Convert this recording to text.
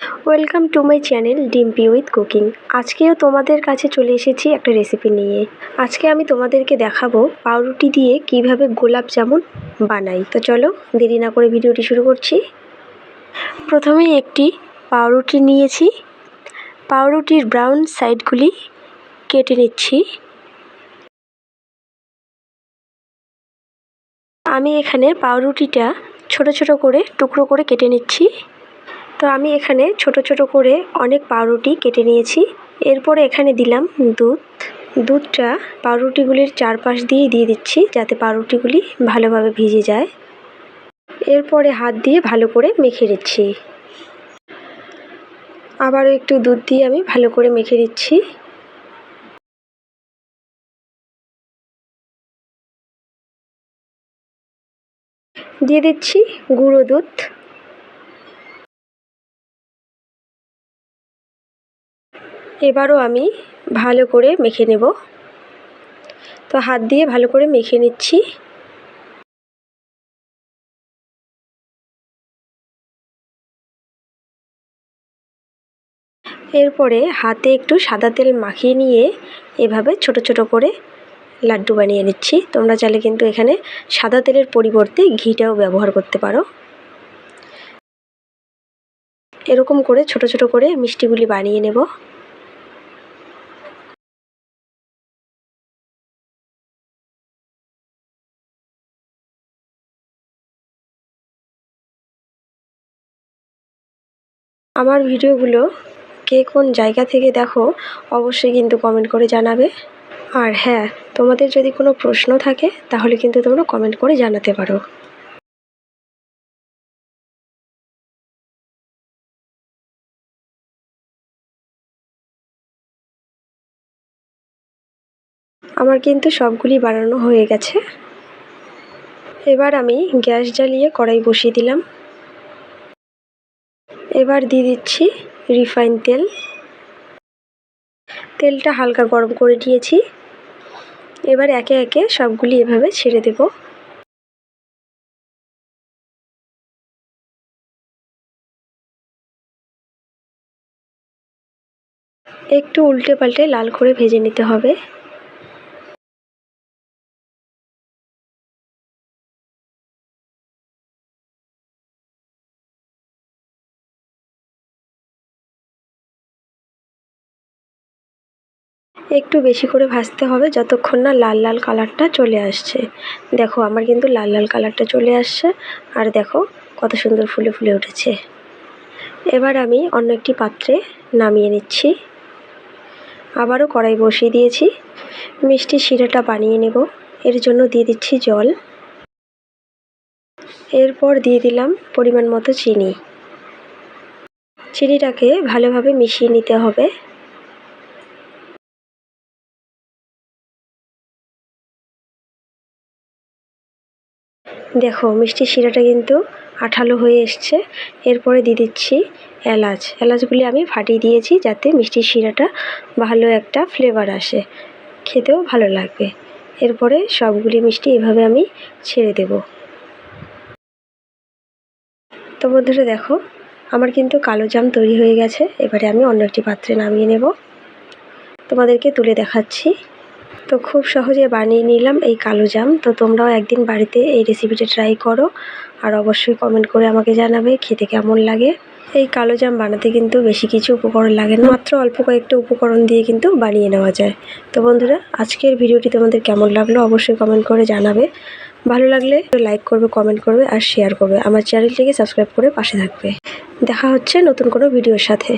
Welcome to my channel Dimpi with cooking. আজকেও তোমাদের কাছে চলে এসেছি একটা রেসিপি নিয়ে। আজকে আমি তোমাদেরকে দেখাবো পাউরুটি দিয়ে কিভাবে গোলাপ জামুন বানাই। তো চলো দেরি না করে ভিডিওটি শুরু করছি। প্রথমে একটি পাউরুটি নিয়েছি, পাউরুটির ব্রাউন সাইডগুলি কেটে নিচ্ছি। আমি এখানে পাউরুটিটা ছোট ছোট করে টুকরো করে কেটে নিচ্ছি। তো আমি এখানে ছোট ছোট করে অনেক পাউরুটি কেটে নিয়েছি। এরপরে এখানে দিলাম দুধটা পাউরুটিগুলির চারপাশ দিয়ে দিচ্ছি যাতে পাউরুটিগুলি ভালোভাবে ভিজে যায়। এরপরে হাত দিয়ে ভালো করে মেখে নিচ্ছি। আবারও একটু দুধ দিয়ে আমি ভালো করে মেখে নিচ্ছি। দিয়ে দিচ্ছি গুঁড়ো দুধ। এবারও আমি ভালো করে মেখে নেব। তো হাত দিয়ে ভালো করে মেখে নিচ্ছি। এরপরে হাতে একটু সাদা তেল মাখিয়ে নিয়ে এভাবে ছোট ছোট করে লাড্ডু বানিয়ে নিচ্ছি। তোমরা চাইলে কিন্তু এখানে সাদা তেলের পরিবর্তে ঘিটাও ব্যবহার করতে পারো। এরকম করে ছোট ছোট করে মিষ্টিগুলি বানিয়ে নেব। আমার ভিডিওগুলো কে কোন জায়গা থেকে দেখো অবশ্যই কিন্তু কমেন্ট করে জানাবে। আর হ্যাঁ, তোমাদের যদি কোনো প্রশ্ন থাকে তাহলে কিন্তু তোমরা কমেন্ট করে জানাতে পারো। আমার কিন্তু সবগুলি বানানো হয়ে গেছে। এবার আমি গ্যাস জ্বালিয়ে কড়াই বসিয়ে দিলাম। এবার দিয়ে দিচ্ছি রিফাইন তেল। তেলটা হালকা গরম করে নিয়েছি। এবার একে একে সবগুলি এভাবে ছেড়ে দেব। একটু উল্টে পাল্টে লাল করে ভেজে নিতে হবে। একটু বেশি করে ভাজতে হবে যতক্ষণ না লাল লাল কালারটা চলে আসছে। দেখো আমার কিন্তু লাল লাল কালারটা চলে আসছে। আর দেখো কত সুন্দর ফুলে ফুলে উঠেছে। এবার আমি অন্য একটি পাত্রে নামিয়ে নিচ্ছি। আবারও কড়াই বসিয়ে দিয়েছি। মিষ্টি শিরাটা বানিয়ে নেব। এর জন্য দিয়ে দিচ্ছি জল। এরপর দিয়ে দিলাম পরিমাণ মতো চিনি। চিনিটাকে ভালোভাবে মিশিয়ে নিতে হবে। দেখো মিষ্টি শিরাটা কিন্তু আঠালো হয়ে এসছে। এরপরে দিয়ে দিচ্ছি এলাচগুলি আমি ফাটিয়ে দিয়েছি যাতে মিষ্টি শিরাটা ভালো একটা ফ্লেভার আসে, খেতেও ভালো লাগবে। এরপরে সবগুলি মিষ্টি এভাবে আমি ছেড়ে দেব। তো বন্ধুরা দেখো আমার কিন্তু কালো জাম তৈরি হয়ে গেছে। এবারে আমি অন্য একটি পাত্রে নামিয়ে নেব। তোমাদেরকে তুলে দেখাচ্ছি। তো খুব সহজে বানিয়ে নিলাম এই কালো জাম। তো তোমরাও একদিন বাড়িতে এই রেসিপিটা ট্রাই করো আর অবশ্যই কমেন্ট করে আমাকে জানাবে খেতে কেমন লাগে। এই কালো জাম বানাতে কিন্তু বেশি কিছু উপকরণ লাগে না, মাত্র অল্প কয়েকটা উপকরণ দিয়ে কিন্তু বানিয়ে নেওয়া যায়। তো বন্ধুরা আজকের ভিডিওটি তোমাদের কেমন লাগলো অবশ্যই কমেন্ট করে জানাবে। ভালো লাগলে লাইক করবে, কমেন্ট করবে আর শেয়ার করবে। আমার চ্যানেলটিকে সাবস্ক্রাইব করে পাশে থাকবে। দেখা হচ্ছে নতুন কোনো ভিডিওর সাথে।